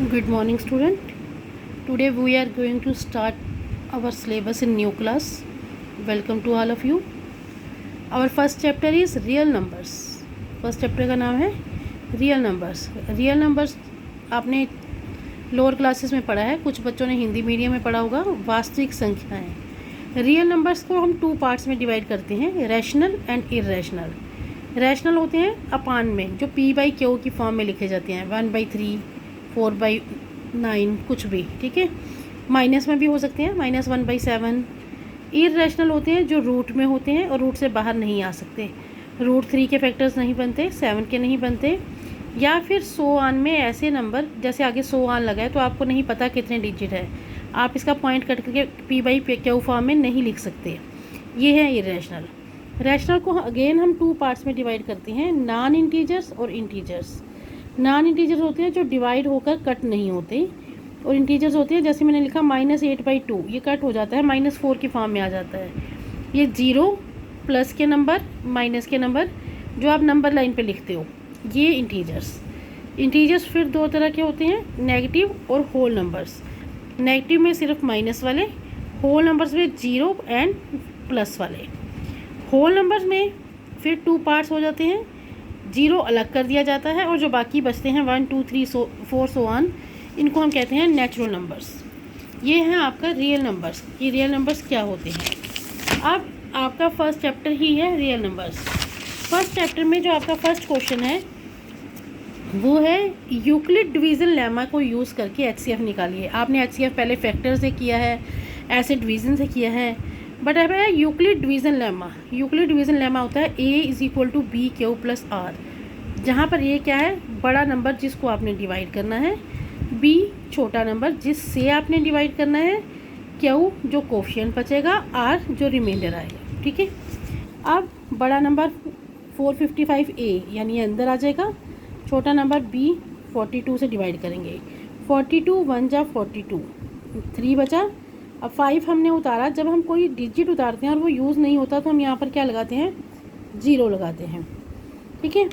Good morning, student. Today we are going to start our syllabus in new class. Welcome to all of you. Our first chapter is real numbers. First chapter का नाम है real numbers. Real numbers आपने lower classes में पढ़ा है, कुछ बच्चों ने हिंदी मीडियम में पढ़ा होगा. वास्तविक संख्याएं. रियल नंबर्स को हम 2 पार्ट्स में डिवाइड करते हैं, रैशनल एंड इरेशनल. रैशनल होते हैं अपान में, जो p/q की फॉर्म में लिखे जाते हैं, 1/3, 4/9, कुछ भी, ठीक है. माइनस में भी हो सकते हैं, -1/7. इरेशनल होते हैं जो रूट में होते हैं और रूट से बाहर नहीं आ सकते. रूट 3 के फैक्टर्स नहीं बनते, 7 के नहीं बनते, या फिर 100 आन में ऐसे नंबर, जैसे आगे 100 आन लगा है तो आपको नहीं पता कितने डिजिट है, आप इसका पॉइंट कट करके p/q फॉर्म में नहीं लिख सकते. ये है इरेशनल. रैशनल को अगेन हम 2 पार्ट्स में डिवाइड करते हैं, नॉन इंटीजर्स और इंटीजर्स. नॉन इंटीजर्स होते हैं जो डिवाइड होकर कट नहीं होते, और इंटीजर्स होते हैं जैसे मैंने लिखा -8/2, ये कट हो जाता है, -4 की फॉर्म में आ जाता है. ये 0 प्लस के नंबर, माइनस के नंबर जो आप नंबर लाइन पे लिखते हो, ये इंटीजर्स. इंटीजर्स फिर 2 तरह के होते हैं, नेगेटिव और होल नंबर्स. नेगेटिव में सिर्फ माइनस वाले, होल नंबर्स में 0 एंड प्लस वाले. होल नंबर्स में फिर 2 पार्ट्स हो जाते हैं, 0 अलग कर दिया जाता है और जो बाकी बचते हैं 1, 2, 3, 4 सो ऑन, इनको हम कहते हैं नेचुरल नंबर्स. ये हैं आपका रियल नंबर्स. ये रियल नंबर्स क्या होते हैं. अब आपका फर्स्ट चैप्टर ही है रियल नंबर्स. फर्स्ट चैप्टर में जो आपका फर्स्ट क्वेश्चन है वो है यूक्लिड डिवीज़न लेमा को यूज़ करके एचसीएफ निकालिए. आपने एचसीएफ पहले फैक्टर से किया है, ऐसे डिवीज़न से किया है, बट अब है Euclid division lemma. Euclid division lemma होता है a = b/q + r, जहाँ पर a क्या है, बड़ा नंबर जिसको आपने डिवाइड करना है, b छोटा नंबर जिससे आपने डिवाइड करना है, q जो कोफिशिएंट बचेगा, r जो रिमाइंडर आएगा, ठीक है. अब बड़ा नंबर 455a यानी ये अंदर आ जाएगा, छोटा नंबर b 42 से डिवाइड करेंगे, 42 1 जा 42, 3 बचा. अब 5 हमने उतारा, जब हम कोई डिजिट उतारते हैं और वो यूज़ नहीं होता तो हम यहाँ पर क्या लगाते हैं, 0 लगाते हैं, ठीक है.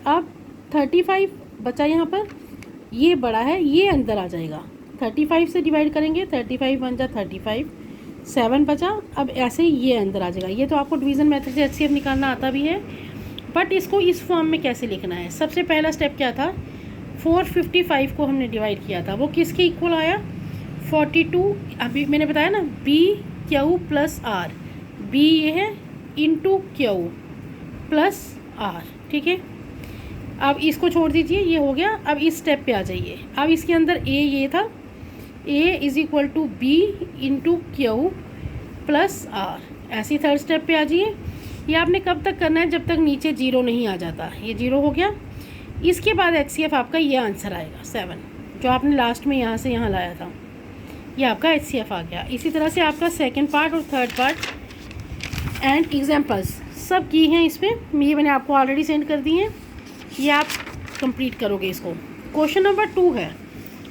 अब 35 बचा यहाँ पर, ये बड़ा है, ये अंदर आ जाएगा, 35 से डिवाइड करेंगे, 35 1 जा 35, 7 बचा. अब ऐसे ही ये अंदर आ जाएगा. ये तो आपको डिवीज़न मेथड से एचसीएफ निकालना आता भी है, बट इसको इस फॉर्म में कैसे लिखना है. सबसे पहला स्टेप क्या था, 455 को हमने डिवाइड किया था, वो किसके इक्वल आया, 42. अभी मैंने बताया ना, b/q + r, b ये है इंटू q प्लस r, ठीक है. अब इसको छोड़ दीजिए, ये हो गया. अब इस स्टेप पे आ जाइए. अब इसके अंदर a ये था, a = b into q + r. ऐसी थर्ड स्टेप पे आ जाइए. ये आपने कब तक करना है, जब तक नीचे 0 नहीं आ जाता. ये 0 हो गया. इसके बाद एचसीएफ आपका ये आंसर आएगा 7, जो आपने लास्ट में यहाँ से यहाँ लाया था, ये आपका एचसीएफ आ गया. इसी तरह से आपका सेकंड पार्ट और थर्ड पार्ट एंड एग्जाम्पल्स सब की हैं इसमें, ये मैंने आपको ऑलरेडी सेंड कर दी हैं, ये आप कंप्लीट करोगे इसको. क्वेश्चन नंबर 2 है.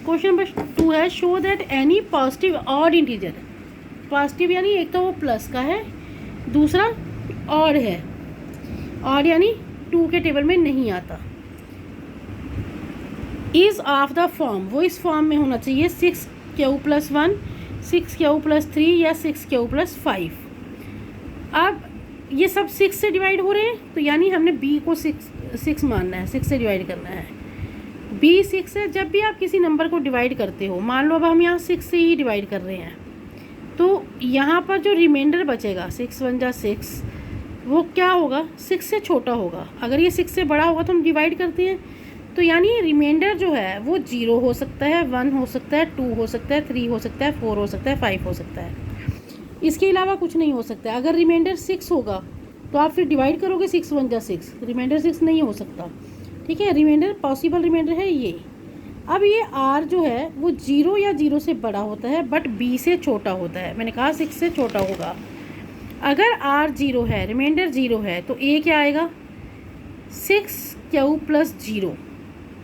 क्वेश्चन नंबर 2 है, show that any positive odd integer. Positive यानी एक तो वो प्लस का है, दूसरा ऑड है. ऑड यानी 2 के टेबल में नहीं आता. इज़ ऑफ द फॉर्म, वो इस फॉर्म में होना चाहिए, 6q + 1, 6q + 3 या 6q + 5. अब ये सब 6 से डिवाइड हो रहे हैं, तो यानी हमने b को 6 मानना है, 6 से डिवाइड करना है. b 6 है. जब भी आप किसी नंबर को डिवाइड करते हो, मान लो अब हम यहाँ 6 से ही डिवाइड कर रहे हैं, तो यहाँ पर जो रिमाइंडर बचेगा, 6 1 जा 6, वो क्या होगा, 6 से छोटा होगा. अगर ये 6 से बड़ा होगा तो हम डिवाइड करते हैं, तो यानी रिमाइंडर जो है वो 0 हो सकता है, 1 हो सकता है, 2 हो सकता है, 3 हो सकता है, 4 हो सकता है, 5 हो सकता है. इसके अलावा कुछ नहीं हो सकता है. अगर रिमाइंडर 6 होगा तो आप फिर डिवाइड करोगे, 6 1 जा 6, रिमाइंडर 6 नहीं हो सकता, ठीक है. रिमाइंडर पॉसिबल रिमाइंडर है ये. अब ये r जो है वो 0 या 0 से बड़ा होता है, बट b से छोटा होता है. मैंने कहा 6 से छोटा होगा. अगर r 0 है, रिमाइंडर 0 है, तो a क्या आएगा, 6q + 0,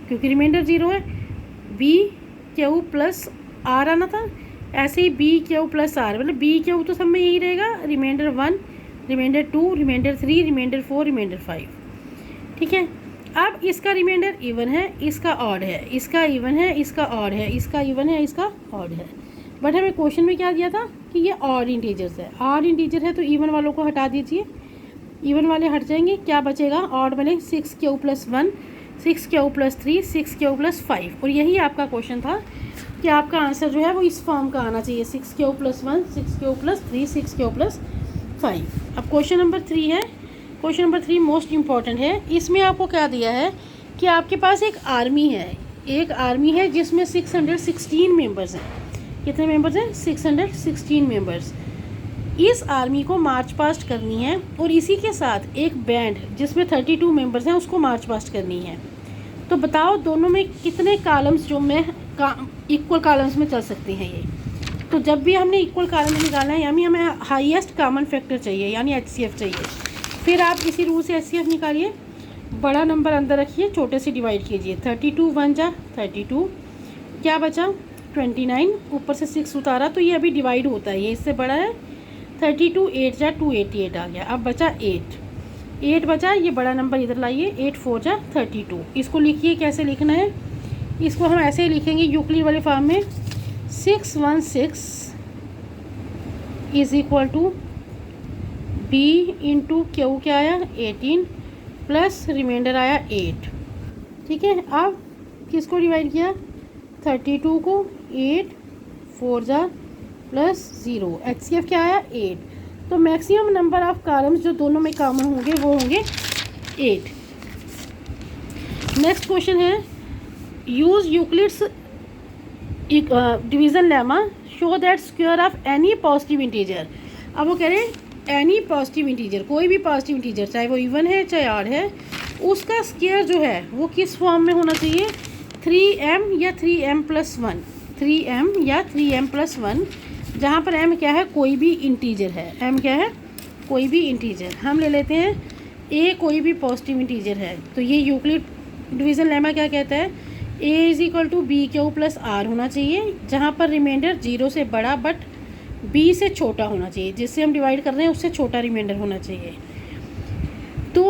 क्योंकि रिमाइंडर 0 है, b/q + r आना था. ऐसे ही b/q + r, मतलब b/q तो सब में यही रहेगा, reminder 1, reminder 2, reminder 3, reminder 4, reminder 5, ठीक है. अब इसका रिमाइंडर इवन है, इसका ऑड है, इसका इवन है, इसका ऑड है, इसका इवन है, इसका ऑड है। बट हमें क्वेश्चन में क्या दिया था कि ये ऑड इंटीजर्स है। ऑड इंटीजर है तो इवन वालों को हटा दीजिए, इवन वाले हट जाएंगे, क्या बचेगा? ऑड बने 6 + 1, 6 + 3, 6 + 5। और यही आपका क्वेश्चन था कि आपका आंसर जो है वो इस फॉर्म का आना चाहिए, 6 + 1, 6 + 3, 6 + 5। अब क्वेश्चन नंबर 3 है। क्वेश्चन नंबर 3 मोस्ट इम्पॉर्टेंट है। इसमें आपको क्या दिया है कि आपके पास एक आर्मी है, एक आर्मी है जिसमें 616 मेंबर्स हैं। कितने मेंबर्स हैं? 616 मेंबर्स। इस आर्मी को मार्च पास्ट करनी है और इसी के साथ एक बैंड जिसमें 32 मेंबर्स हैं उसको मार्च पास्ट करनी है। तो बताओ दोनों में कितने कॉलम्स जो में इक्वल कॉलम्स में चल सकते हैं ये। तो जब भी हमने इक्वल कॉलम निकालना है यानी हमें हाईएस्ट कॉमन फैक्टर चाहिए यानी HCF चाहिए। फिर आप इसी रूल से HCF निकालिए, बड़ा नंबर अंदर रखिए, छोटे से डिवाइड कीजिए। 32 1 जा 32, क्या बचा? 29, ऊपर से 6 उतारा तो ये अभी डिवाइड होता है, ये इससे बड़ा है। 32 8 जा 288 आ गया। अब बचा 8 बचा, ये बड़ा नंबर इधर लाइए, 8 4 जा 32। इसको लिखिए, कैसे लिखना है? इसको हम ऐसे ही लिखेंगे यूक्लिड वाले फॉर्म में, 616 is equal to B into Q क्या आया 18 प्लस रिमाइंडर आया 8। ठीक है, अब किसको डिवाइड किया? 32 को 8 4 जा प्लस 0, HCF क्या आया 8। तो मैक्सिमम नंबर ऑफ कॉलम्स जो दोनों में कॉमन होंगे वो होंगे 8। नेक्स्ट क्वेश्चन है, use Euclid's division lemma show that square of any positive integer. अब वो कह रहे हैं एनी पॉजिटिव इंटीजर, कोई भी पॉजिटिव इंटीजर चाहे वो इवन है चाहे ऑड है, उसका स्क्वायर जो है वो किस फॉर्म में होना चाहिए? 3m या 3m + 1, 3m या 3m + 1, जहाँ पर m क्या है? कोई भी इंटीजर है। m क्या है? कोई भी इंटीजर। हम ले लेते हैं a कोई भी पॉजिटिव इंटीजर है। तो ये यूक्लिड डिवीज़न लेमा क्या कहता है? a = bq + r होना चाहिए, जहाँ पर रिमाइंडर 0 से बड़ा बट b से छोटा होना चाहिए। जिससे हम डिवाइड कर रहे हैं उससे छोटा रिमाइंडर होना चाहिए। तो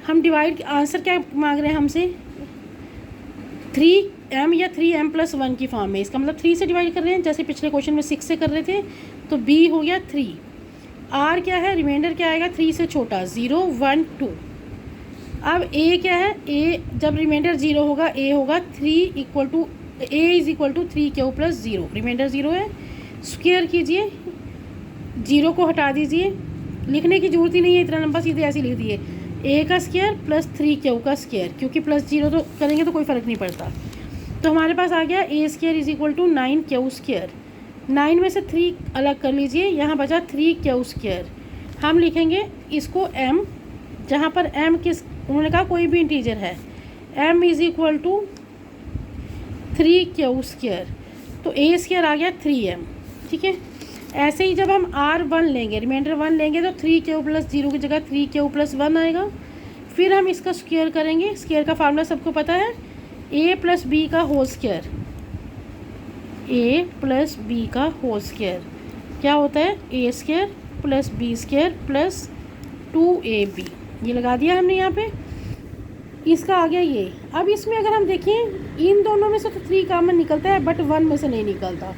हम डिवाइड आंसर क्या मांग रहे हैं हमसे? 3m या 3m + 1 की फॉर्म में। इसका मतलब 3 से डिवाइड कर रहे हैं, जैसे पिछले क्वेश्चन में 6 से कर रहे थे। तो b हो गया 3, r क्या है? रिमाइंडर क्या आएगा 3 से छोटा? 0 1 2। अब a क्या है? a जब रिमाइंडर 0 होगा a होगा 3 = a = 3q + 0, रिमाइंडर 0 है। स्क्वायर कीजिए, 0 को हटा दीजिए, लिखने की जरूरत ही नहीं है, इतना लंबा सीधे ऐसे लिख दिए, a का स्क्वायर प्लस 3q का स्क्वायर, क्योंकि +0 तो करेंगे तो कोई फ़र्क नहीं पड़ता। तो हमारे पास आ गया a² = 9q²। 9 में से 3 अलग कर लीजिए, यहाँ बचा 3q²। हम लिखेंगे इसको m, जहाँ पर m किस, उन्होंने कहा कोई भी इंटीजर है, m = 3q²। तो a² आ गया 3m। ठीक है, ऐसे ही जब हम r1 लेंगे, रिमाइंडर 1 लेंगे, तो 3q + 0 की जगह 3q + 1 आएगा। फिर हम इसका स्क्वायर करेंगे। स्क्वायर का फार्मूला सबको पता है, a + b का होल स्क्वायर, a + b का होल स्क्वायर क्या होता है? a² + b² + 2ab। ये लगा दिया हमने यहाँ पे, इसका आ गया ये। अब इसमें अगर हम देखें, इन दोनों में से तो 3 कॉमन निकलता है बट 1 में से नहीं निकलता।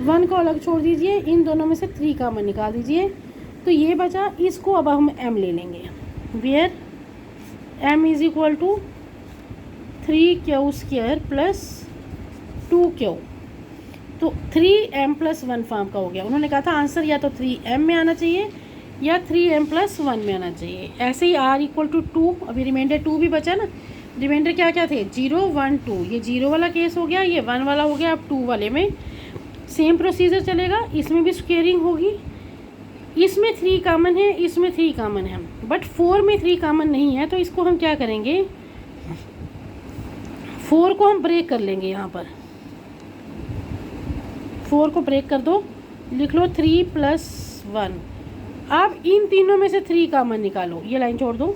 1 को अलग छोड़ दीजिए, इन दोनों में से 3 कॉमन निकाल दीजिए। तो ये बचा, इसको अब हम m ले लेंगे, वेयर m = 3q² + 2q। तो 3m + 1 फॉर्म का हो गया। उन्होंने कहा था आंसर या तो 3m में आना चाहिए या 3m + 1 में आना चाहिए। ऐसे ही r = 2, अभी रिमाइंडर 2 भी बचा ना। रिमाइंडर क्या क्या थे? 0 1 2, ये 0 वाला केस हो गया, ये 1 वाला हो गया। अब 2 वाले में सेम प्रोसीजर चलेगा, इसमें भी स्क्वेयरिंग होगी। इसमें 3 कॉमन है, इसमें 3 कॉमन है, बट 4 में 3 कॉमन नहीं है। तो इसको हम क्या करेंगे? 4 को हम ब्रेक कर लेंगे। यहाँ पर 4 को ब्रेक कर दो, लिख लो 3 + 1। अब इन तीनों में से 3 कॉमन निकालो, ये लाइन छोड़ दो।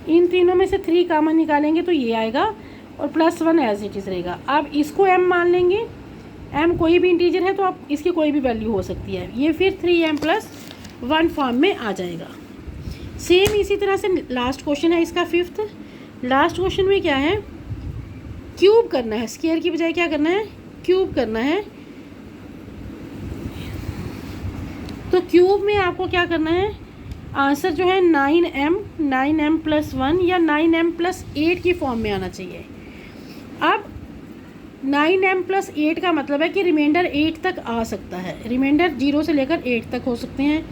इन तीनों में से 3 कॉमन निकालेंगे तो ये आएगा और +1 एज इट इज़ रहेगा। अब इसको m मान लेंगे, m कोई भी इंटीजर है तो आप इसकी कोई भी वैल्यू हो सकती है। ये फिर 3m + 1 फॉर्म में आ जाएगा। सेम इसी तरह से लास्ट क्वेश्चन है इसका 5th। लास्ट क्वेश्चन में क्या है, क्यूब करना है, स्क्वायर की बजाय क्या करना है, क्यूब करना है। तो क्यूब में आपको क्या करना है, आंसर जो है 9m प्लस 1 या 9m प्लस 8 की फॉर्म में आना चाहिए। अब 9m प्लस 8 का मतलब है कि रिमाइंडर 8 तक आ सकता है, रिमाइंडर 0 से लेकर 8 तक हो सकते हैं।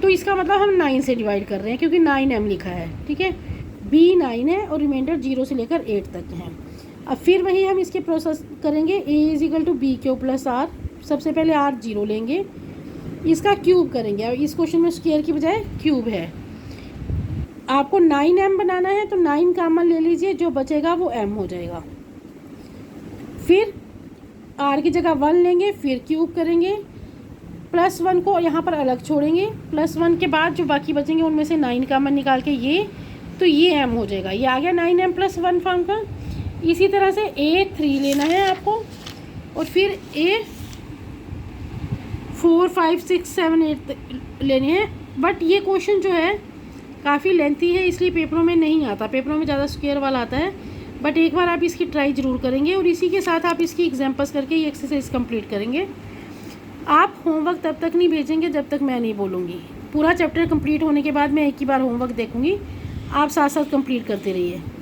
तो इसका मतलब हम 9 से डिवाइड कर रहे हैं क्योंकि 9m लिखा है, ठीक है। b 9 है और रिमाइंडर 0 से लेकर 8 तक है। अब फिर वही हम इसके प्रोसेस करेंगे, a is equal to B Q plus R. सबसे पहले r 0 लेंगे, इसका क्यूब करेंगे। अब इस क्वेश्चन में स्क्वायर की बजाय क्यूब है। आपको 9m बनाना है तो 9 कॉमन ले लीजिए, जो बचेगा वो m हो जाएगा। फिर r की जगह 1 लेंगे, फिर क्यूब करेंगे, प्लस 1 को यहाँ पर अलग छोड़ेंगे, प्लस 1 के बाद जो बाकी बचेंगे उनमें से 9 कॉमन निकाल के ये, तो ये m हो जाएगा। ये आ गया 9m प्लस 1 फॉर्म का। इसी तरह से a3 लेना है आपको, और फिर a4 5 6 7 8 लेने हैं। बट ये क्वेश्चन जो है काफ़ी लेंथी है, इसलिए पेपरों में नहीं आता, पेपरों में ज़्यादा स्क्वायर वाला आता है। बट एक बार आप इसकी ट्राई ज़रूर करेंगे और इसी के साथ आप इसकी एग्जाम्पल्स करके ये एक्सरसाइज कंप्लीट करेंगे। आप होमवर्क तब तक नहीं भेजेंगे जब तक मैं नहीं बोलूँगी। पूरा चैप्टर कंप्लीट होने के बाद मैं एक ही बार होमवर्क देखूँगी, आप साथ साथ कंप्लीट करते रहिए।